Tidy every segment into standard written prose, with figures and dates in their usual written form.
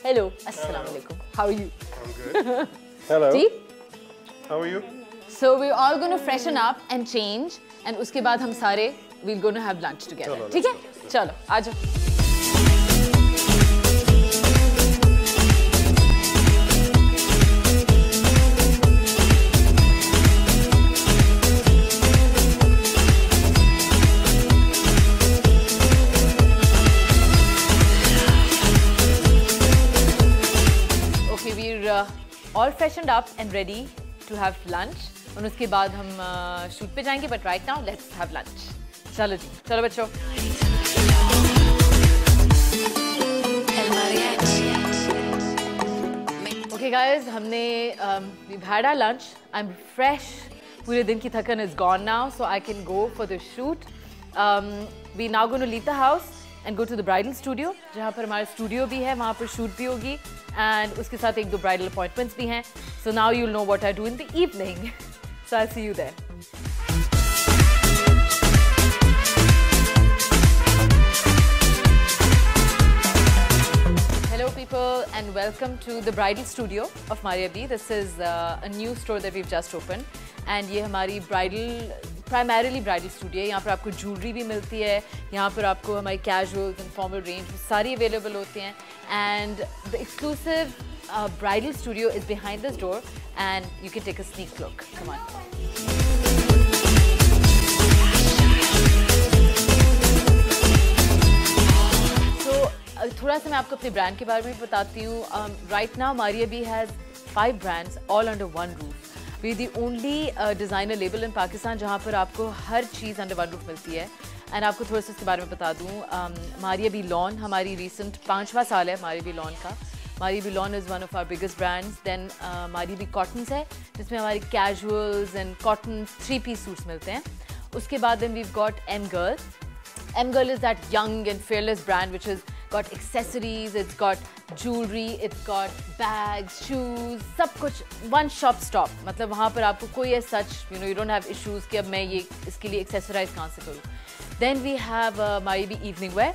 Hello. Assalamu alaikum. How are you? I'm good. Hello. Tea? How are you? So we're all going to freshen up and change, and उसके बाद हम सारे we're going to have lunch together. ठीक है? चलो, आ जाओ. All freshened up and ready to have lunch. और उसके बाद हम शूट पे जाएंगे. But right now, let's have lunch. चलो जी, चलो बच्चों. Okay guys, हमने we've had our lunch. I'm fresh. पूरे दिन की थकन is gone now, so I can go for the shoot. We're now going to leave the house and go to the bridal studio, जहाँ पर हमारा studio भी है, वहाँ पर shoot भी होगी, and उसके साथ एक दो bridal appointments भी हैं. So now you'll know what I do in the evening. So I'll see you there. Hello people and welcome to the bridal studio of Maria B. This is a new store that we've just opened, and ये हमारी primarily bridal studio है. यहाँ पर आपको jewelry भी मिलती है, यहाँ पर आपको हमारी casuals and formal range सारी available होती हैं, and the exclusive bridal studio is behind this door, and you can take a sneak look. Come on. So थोड़ा सा मैं आपको अपने brand के बारे में बताती हूँ. Right now Maria B has 5 brands all under one roof. We're the only designer label in Pakistan जहाँ पर आपको हर चीज़ under one roof मिलती है. And आपको थोड़ा सा इसके बारे में बता दूँ. Maria B Lawn हमारी recent 5वां साल है Maria B Lawn का. Maria B Lawn is one of our biggest brands. Then Maria B Cottons है जिसमें हमारी casuals and cotton 3-piece suits मिलते हैं. उसके बाद then we've got M Girl. M Girl is that young and fearless brand which has got accessories, it's got jewelry, it's got bags, shoes, सब कुछ one shop stop. मतलब वहाँ पर आपको कोई as such, you don't have issues कि अब मैं ये इसके लिए accessorize कहाँ से करूँ. Then we have Maria B Evening Wear.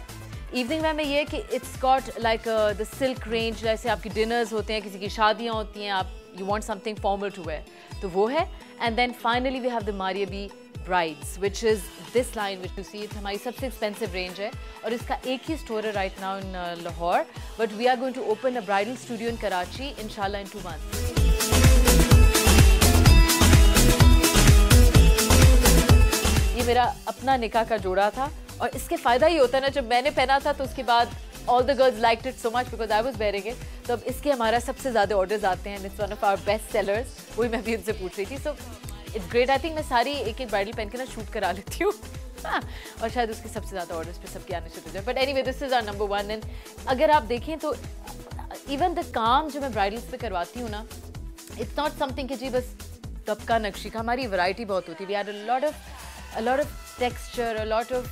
Evening wear में ये है कि it's got like the silk range, जैसे आपकी dinners होते हैं, किसी की शादियाँ होती हैं, आप you want something formal to wear, तो वो है. And then finally we have the Maria B Brides, which is this line which you see. it's हमारी सबसे expensive range है और इसका एक ही store है right now in Lahore, but we are going to open a bridal studio in Karachi inshallah in 2 months. ये मेरा अपना निकाह का जोड़ा था और इसके फ़ायदा ये होता है ना, जब मैंने पहना था तो उसके बाद all the girls liked it so much because I was wearing it. तो अब इसके हमारा सबसे ज़्यादा orders आते हैं. It's one of our best sellers. वही मैं भी उनसे पूछ रही थी. So it's great. I think मैं सारी एक bridal पहन के ना shoot करा लेती हूँ. और शायद उसके सबसे ज़्यादा orders पे सबके आने शुरू हो जाए. But anyway, this is our number one. And अगर आप देखें तो even the काम जो मैं bridals पे करवाती हूँ ना, it's not something कि जी बस तबका नक्शी का, हमारी variety बहुत होती है. We had a lot of texture, a lot of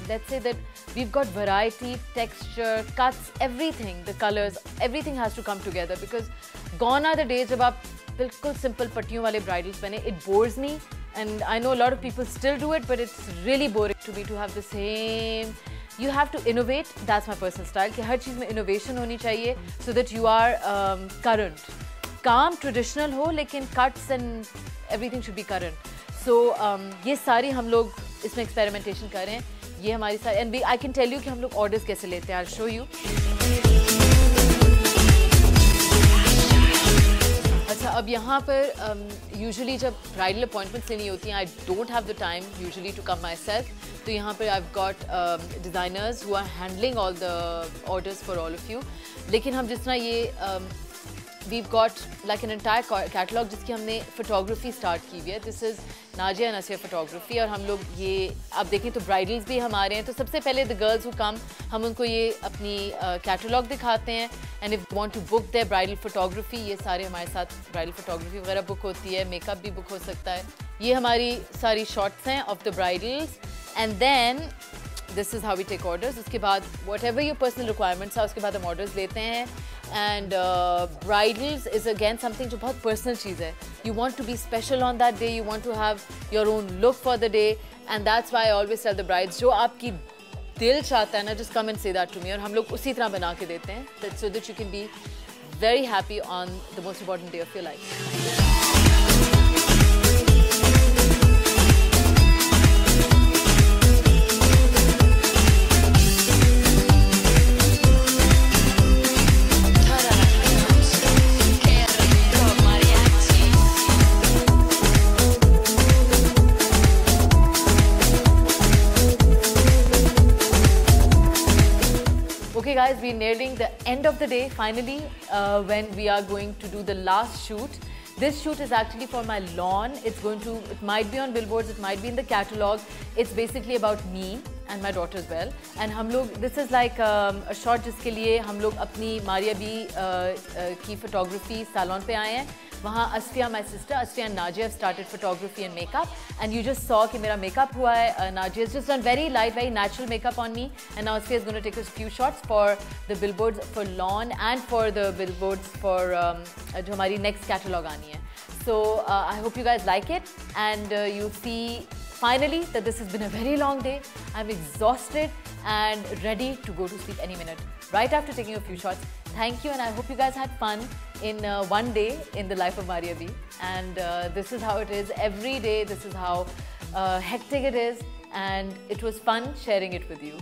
let's say that we've got variety, texture, cuts, everything, the colors, everything has to come together because gone are the days जब आप बिल्कुल simple पट्टियों वाले bridals पहने. It bores me, and I know a lot of people still do it, but it's really boring to me to have the same. You have to innovate. That's my personal style. कि हर चीज़ में innovation होनी चाहिए so that you are current. काम traditional हो लेकिन cuts and everything should be current. So ये सारी हम लोग इसमें experimentation कर रहे हैं. ये हमारी सारी and I can tell you कि हम लोग orders कैसे लेते हैं. I'll show you. अच्छा, अब यहाँ पर usually जब bridal appointments लेनी होती हैं, I don't have the time usually to come myself. तो यहाँ पर I've got designers who are handling all the orders for all of you. लेकिन हम जिस तरह ये we've got like an entire catalog जिसकी हमने photography start की हुई है. This is Najia and Asya photography और हम लोग ये आप देखें तो bridals भी हमारे हैं. तो सबसे पहले the girls who come हम उनको ये अपनी catalog दिखाते हैं, and if you want to book their bridal photography, ये सारे हमारे साथ bridal photography वगैरह book होती है, makeup भी book हो सकता है. ये हमारी सारी shots हैं of the bridals, and then this is how we take orders. उसके बाद whatever your personal requirements are, उसके बाद हम orders लेते हैं. And bridals is again something जो बहुत personal चीज़ है. You want to be special on that day. You want to have your own look for the day, and that's why I always tell the brides जो आपकी दिल चाहता है ना, just come and say that to me, और हम लोग उसी तरह बना के देते हैं, so that you can be very happy on the most important day of your life. Okay guys, we're nearing the end of the day finally, when we are going to do the last shoot. This shoot is actually for my lawn. It might be on billboards, it might be in the catalog. It's basically about me and my daughter as well. And this is like a shot जिसके लिए हम लोग अपनी Maria B की photography salon पे आए हैं. वहाँ Asfiya, my sister, Asfiya and Najia have started photography and makeup, and you just saw कि मेरा makeup हुआ है. Najia has just done very light, very natural makeup on me, and now Asfiya is going to take us a few shots for the billboards for lawn and for the billboards for जो हमारी next catalog आनी है. So I hope you guys like it, and you see finally that this has been a very long day. I'm exhausted and ready to go to sleep any minute, right after taking a few shots. Thank you, and I hope you guys had fun in one day in the life of Maria B. And this is how it is every day. This is how hectic it is, and it was fun sharing it with you.